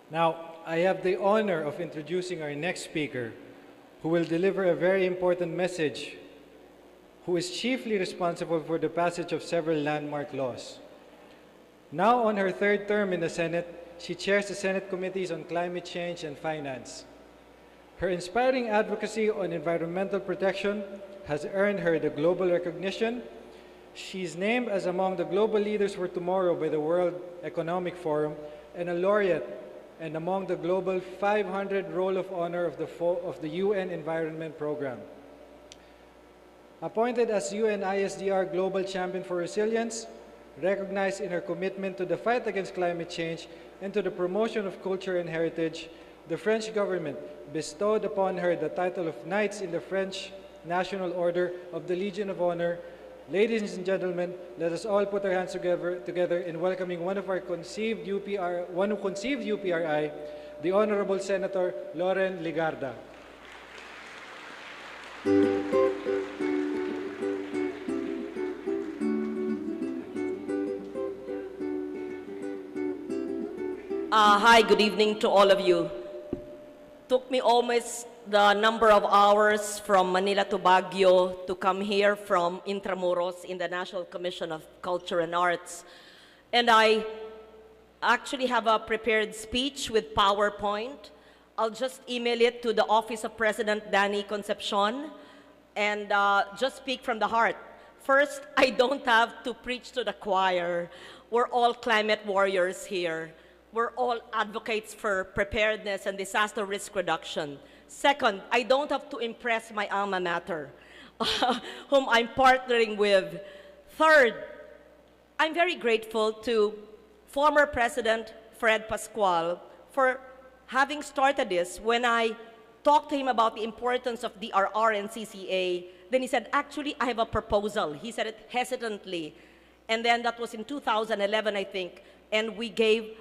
Now, I have the honor of introducing our next speaker, who will deliver a very important message, who is chiefly responsible for the passage of several landmark laws. Now on her third term in the Senate, she chairs the Senate Committees on Climate Change and Finance. Her inspiring advocacy on environmental protection has earned her the global recognition. She's named as among the global leaders for tomorrow by the World Economic Forum and a laureate and among the global 500 Roll of Honor of the UN Environment Program. Appointed as UN ISDR Global Champion for Resilience, recognized in her commitment to the fight against climate change and to the promotion of culture and heritage, the French government bestowed upon her the title of Knights in the French National Order of the Legion of Honor. Ladies and gentlemen, let us all put our hands together in welcoming one who conceived UPRI, the Honorable Senator Loren Legarda. Hi, good evening to all of you. Took me almost the number of hours from Manila to Baguio to come here from Intramuros in the National Commission of Culture and Arts. And I actually have a prepared speech with PowerPoint. I'll just email it to the Office of President Danny Concepcion and just speak from the heart. First, I don't have to preach to the choir. We're all climate warriors here. We're all advocates for preparedness and disaster risk reduction. Second, I don't have to impress my alma mater, whom I'm partnering with. Third, I'm very grateful to former President Fred Pascual for having started this. When I talked to him about the importance of DRR and CCA, then he said, actually, I have a proposal. He said it hesitantly. And then that was in 2011, I think, and we gave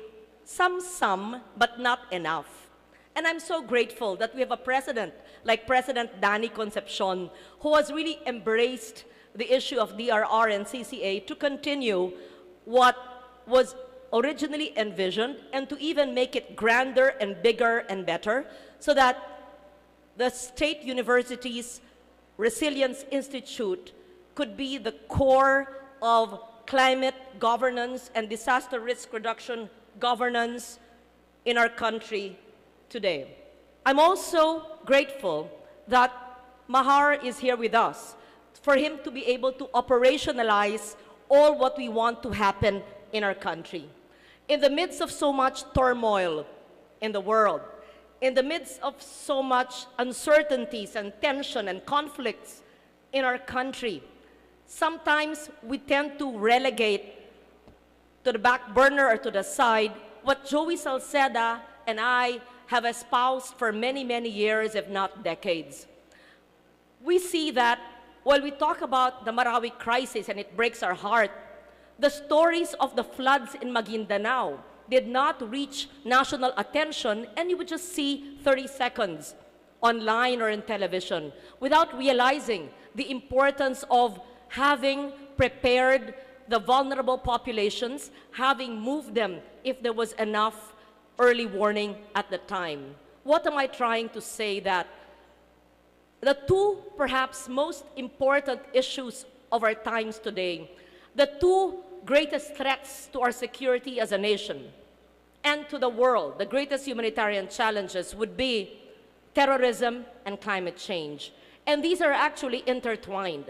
some, but not enough. And I'm so grateful that we have a president like President Danny Concepcion, who has really embraced the issue of DRR and CCA to continue what was originally envisioned and to even make it grander and bigger and better so that the State University's Resilience Institute could be the core of climate governance and disaster risk reduction governance in our country today. I'm also grateful that Mahar is here with us for him to be able to operationalize all what we want to happen in our country. In the midst of so much turmoil in the world, in the midst of so much uncertainties and tension and conflicts in our country, sometimes we tend to relegate to the back burner or to the side what Joey Salceda and I have espoused for many, many years, if not decades. We see that while we talk about the Marawi crisis and it breaks our heart, the stories of the floods in Maguindanao did not reach national attention, and you would just see 30 seconds online or in television without realizing the importance of having prepared the vulnerable populations, having moved them if there was enough early warning at the time. What am I trying to say? That the two perhaps most important issues of our times today, the two greatest threats to our security as a nation and to the world, the greatest humanitarian challenges would be terrorism and climate change. And these are actually intertwined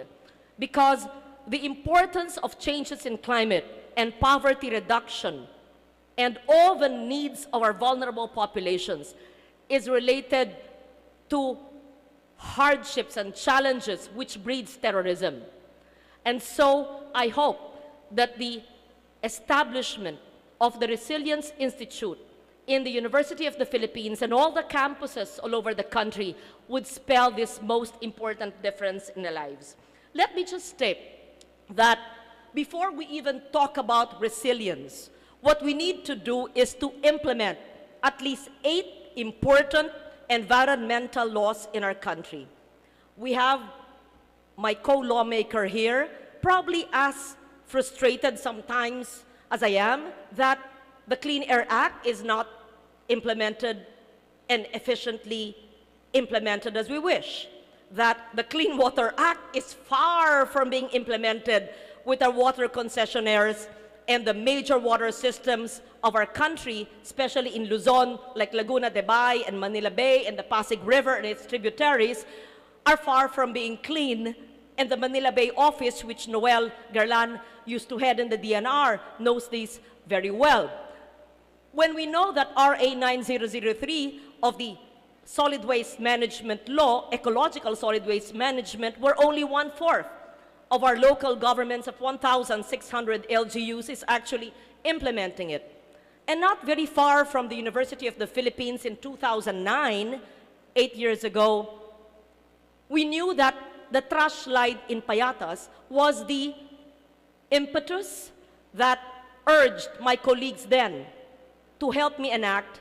because the importance of changes in climate and poverty reduction and all the needs of our vulnerable populations is related to hardships and challenges which breeds terrorism. And so I hope that the establishment of the Resilience Institute in the University of the Philippines and all the campuses all over the country would spell this most important difference in their lives. Let me just state that before we even talk about resilience, what we need to do is to implement at least 8 important environmental laws in our country. We have my co-lawmaker here, probably as frustrated sometimes as I am, that the Clean Air Act is not implemented and efficiently implemented as we wish. That the Clean Water Act is far from being implemented with our water concessionaires and the major water systems of our country, especially in Luzon, like Laguna de Bay and Manila Bay and the Pasig River and its tributaries, are far from being clean. And the Manila Bay office, which Noel Garlan used to head in the DNR, knows this very well. When we know that RA 9003 of the solid waste management law, ecological solid waste management, where only 1/4 of our local governments of 1,600 LGUs is actually implementing it. And not very far from the University of the Philippines in 2009, 8 years ago, we knew that the trash slide in Payatas was the impetus that urged my colleagues then to help me enact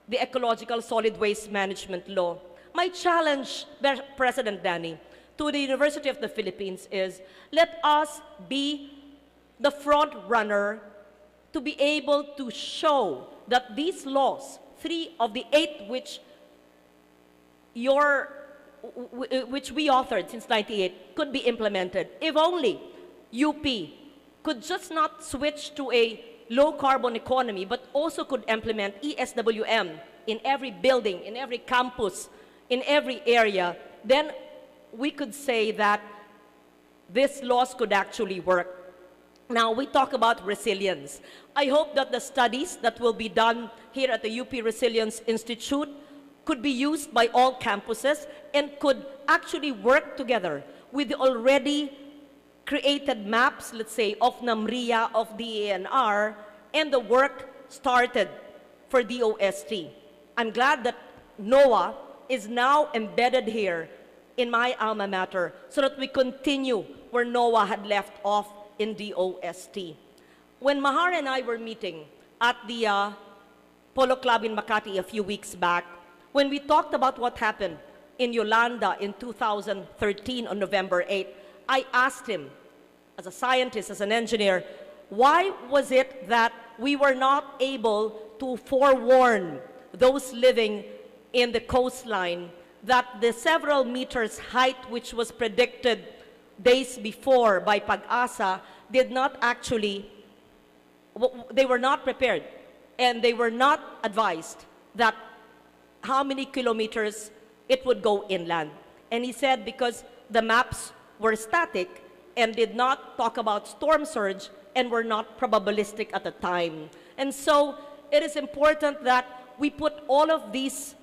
the ecological solid waste management law. My challenge, President Danny, to the University of the Philippines is, let us be the front runner to be able to show that these laws, 3 of the 8 which we authored since '98, could be implemented. If only UP could just not switch to a low-carbon economy, but also could implement ESWM in every building, in every campus, in every area, then we could say that these laws could actually work. Now, we talk about resilience. I hope that the studies that will be done here at the UP Resilience Institute could be used by all campuses and could actually work together with the already created maps, let's say, of NAMRIA, of DANR, and the work started for DOST. I'm glad that NOAA is now embedded here in my alma mater so that we continue where NOAA had left off in DOST. When Mahar and I were meeting at the Polo Club in Makati a few weeks back, when we talked about what happened in Yolanda in 2013 on November 8, I asked him, as a scientist, as an engineer, why was it that we were not able to forewarn those living in the coastline that the several meters height which was predicted days before by Pag-asa did not actually, they were not prepared and they were not advised that how many kilometers it would go inland. And he said because the maps were static and did not talk about storm surge and were not probabilistic at the time. And so it is important that we put all of these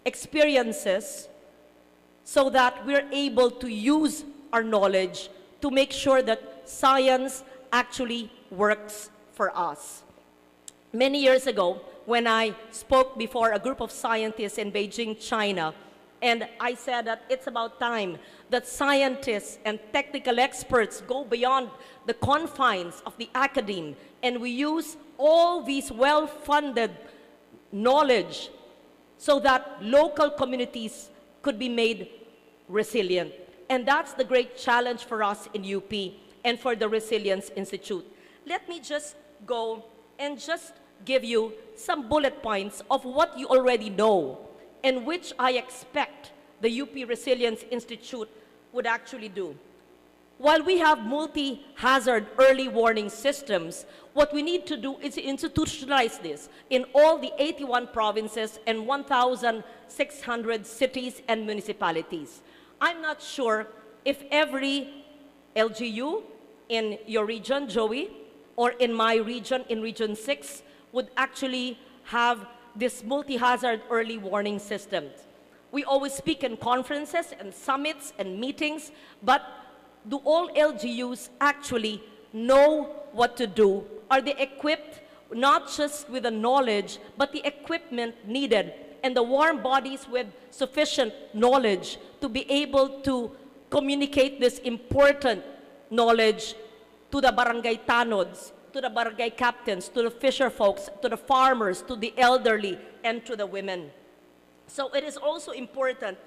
experiences so that we're able to use our knowledge to make sure that science actually works for us. Many years ago, when I spoke before a group of scientists in Beijing, China, and I said that it's about time that scientists and technical experts go beyond the confines of the academe and we use all these well-funded knowledge so that local communities could be made resilient. And that's the great challenge for us in UP and for the Resilience Institute. Let me just go and just give you some bullet points of what you already know and which I expect the UP Resilience Institute would actually do. While we have multi-hazard early warning systems, what we need to do is institutionalize this in all the 81 provinces and 1,600 cities and municipalities. I'm not sure if every LGU in your region, Joey, or in my region, in Region 6, would actually have this multi-hazard early warning systems. We always speak in conferences and summits and meetings, but do all LGUs actually know what to do? Are they equipped not just with the knowledge, but the equipment needed and the warm bodies with sufficient knowledge to be able to communicate this important knowledge to the barangay tanods, to the barangay captains, to the fisher folks, to the farmers, to the elderly, and to the women. So it is also important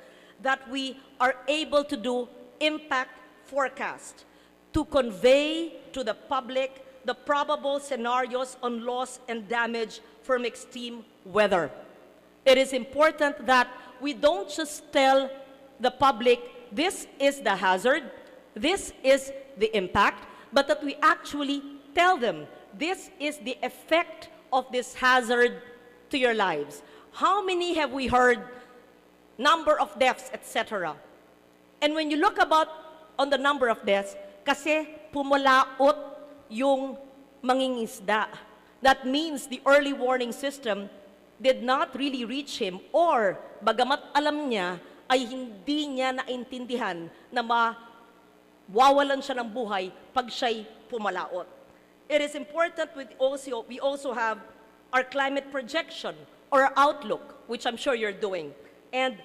that we are able to do impact forecast to convey to the public the probable scenarios on loss and damage from extreme weather. It is important that we don't just tell the public, this is the hazard, this is the impact, but that we actually tell them, this is the effect of this hazard to your lives. How many have we heard? Number of deaths, etc. And when you look about on the number of deaths, kasi pumalaot yung mangingisda. That means the early warning system did not really reach him, or bagamat alam niya, ay hindi niya naintindihan na mawawalan siya ng buhay pag siya'y pumalaot. It is important we also have our climate projection or our outlook, which I'm sure you're doing. And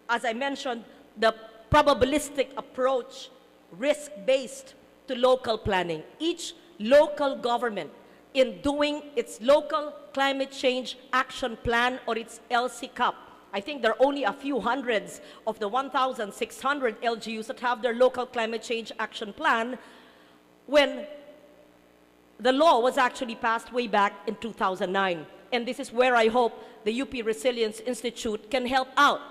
as I mentioned, the probabilistic approach, risk-based to local planning. Each local government in doing its local climate change action plan or its LCCAP. I think there are only a few hundreds of the 1,600 LGUs that have their local climate change action plan when the law was actually passed way back in 2009. And this is where I hope the UP Resilience Institute can help out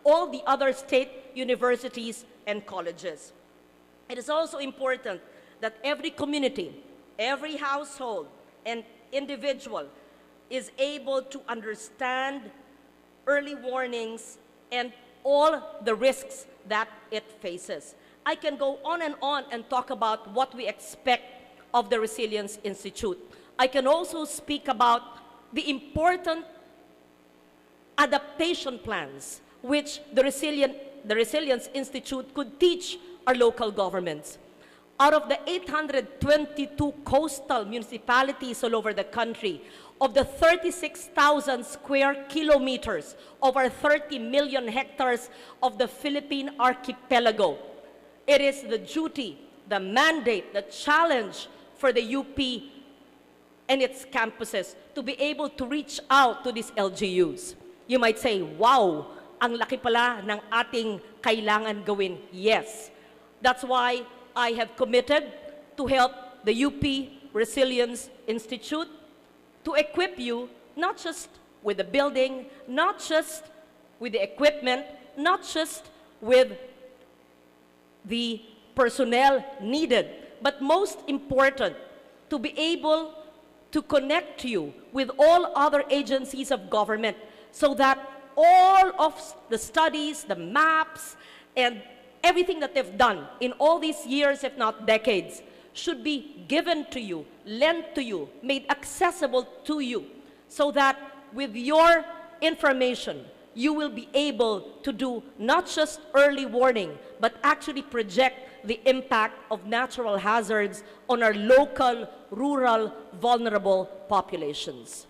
all the other state universities and colleges. It is also important that every community, every household, and individual is able to understand early warnings and all the risks that it faces. I can go on and talk about what we expect of the Resilience Institute. I can also speak about the important adaptation plans which the Resilience Institute could teach our local governments. Out of the 822 coastal municipalities all over the country, of the 36,000 square kilometers, over 30 million hectares of the Philippine archipelago, it is the duty, the mandate, the challenge for the UP and its campuses to be able to reach out to these LGUs. You might say, wow, ang laki pala ng ating kailangan gawin. Yes. That's why I have committed to help the UP Resilience Institute to equip you not just with the building, not just with the equipment, not just with the personnel needed, but most important, to be able to connect you with all other agencies of government so that all of the studies, the maps, and everything that they've done in all these years, if not decades, should be given to you, lent to you, made accessible to you, so that with your information, you will be able to do not just early warning, but actually project the impact of natural hazards on our local, rural, vulnerable populations.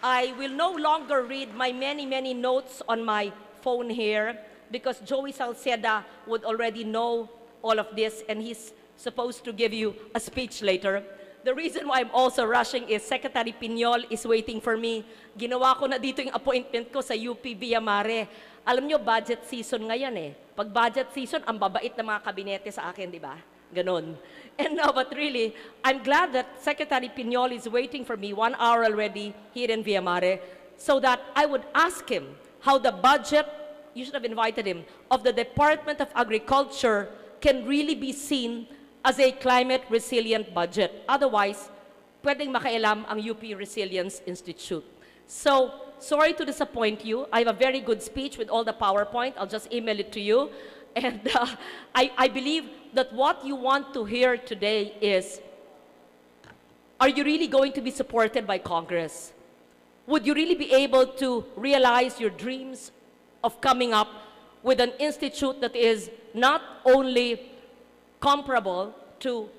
I will no longer read my many notes on my phone here because Joey Salceda would already know all of this and he's supposed to give you a speech later. The reason why I'm also rushing is Secretary Piñol is waiting for me. Ginawa ko na dito yung appointment ko sa UP Villa Mare. Alam nyo, budget season ngayon eh. Pag budget season, ang babait ng mga kabinete sa akin, di ba? Ganon. And no, but really, I'm glad that Secretary Piñol is waiting for me 1 hour already here in Villa Mare so that I would ask him how the budget, you should have invited him, of the Department of Agriculture can really be seen as a climate resilient budget. Otherwise, pwedeng makailam ang UP Resilience Institute. So, sorry to disappoint you. I have a very good speech with all the PowerPoint. I'll just email it to you. And I believe that what you want to hear today is, are you really going to be supported by Congress? Would you really be able to realize your dreams of coming up with an institute that is not only comparable to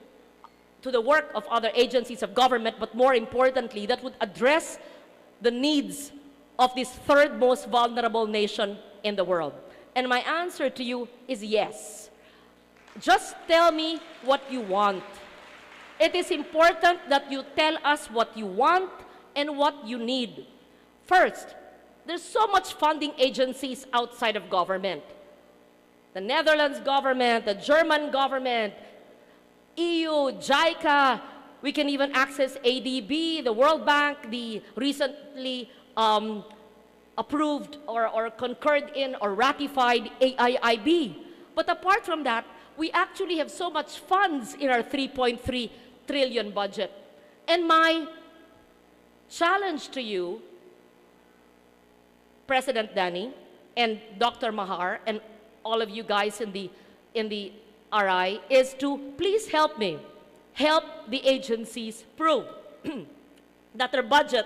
the work of other agencies of government, but more importantly, that would address the needs of this third most vulnerable nation in the world? And my answer to you is yes. Just tell me what you want. It is important that you tell us what you want and what you need. First, there's so much funding agencies outside of government. The Netherlands government, the German government, EU, JICA, We can even access ADB, the World Bank, the recently approved or concurred in or ratified AIIB. But apart from that, we actually have so much funds in our 3.3 trillion budget. And my challenge to you, President Danny and Dr. Mahar and all of you guys in the RI, is to please help me, help the agencies prove that their budget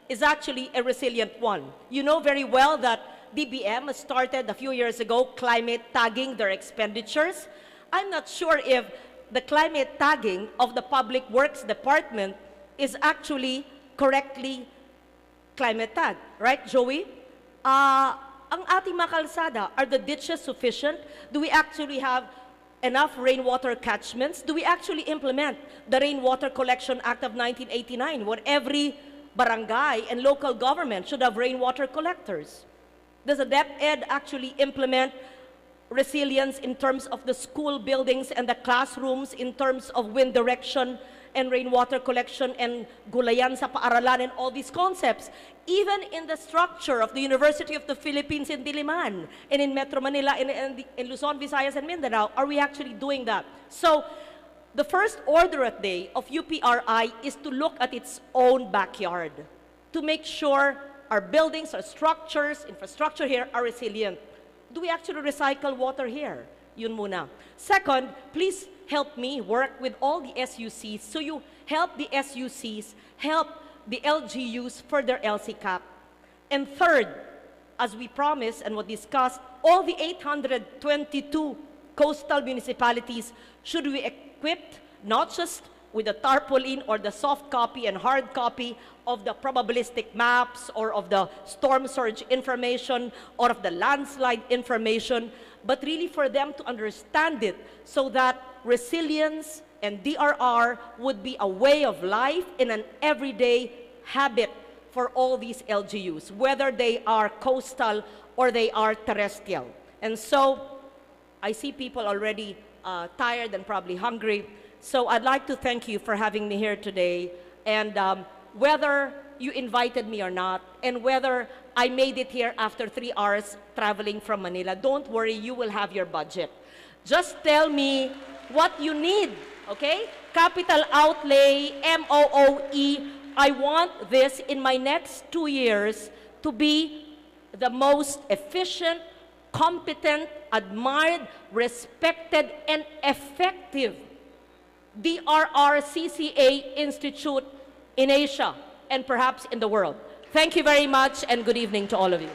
is actually a resilient one. You know very well that DBM started a few years ago climate tagging their expenditures. I'm not sure if the climate tagging of the Public Works Department is actually correctly climate tagged. Right, Joey? Ang ating mga kalsada, are the ditches sufficient? Do we actually have enough rainwater catchments? Do we actually implement the Rainwater Collection Act of 1989, where every barangay and local government should have rainwater collectors? Does the DepEd actually implement resilience in terms of the school buildings and the classrooms, in terms of wind direction and rainwater collection and gulayan sa paaralan and all these concepts? Even in the structure of the University of the Philippines in Diliman and in Metro Manila, in Luzon, Visayas, and Mindanao, are we actually doing that? So the first order of day of UPRI is to look at its own backyard, to make sure our buildings, our structures, infrastructure here are resilient. Do we actually recycle water here? Yun muna. Second, please help me work with all the SUCs, so you help the SUCs, help the LGUs for their LCCAP. And third, as we promised and what discussed, all the 822 coastal municipalities should be equipped not just with the tarpaulin or the soft copy and hard copy of the probabilistic maps or of the storm surge information or of the landslide information, but really for them to understand it so that resilience and DRR would be a way of life in an everyday habit for all these LGUs, whether they are coastal or they are terrestrial. And so I see people already tired and probably hungry. So I'd like to thank you for having me here today. And whether you invited me or not, and whether I made it here after 3 hours traveling from Manila, don't worry, you will have your budget. Just tell me what you need, okay? Capital outlay, MOOE. I want this in my next 2 years to be the most efficient, competent, admired, respected, and effective DRR CCA Institute in Asia and perhaps in the world. Thank you very much, and good evening to all of you.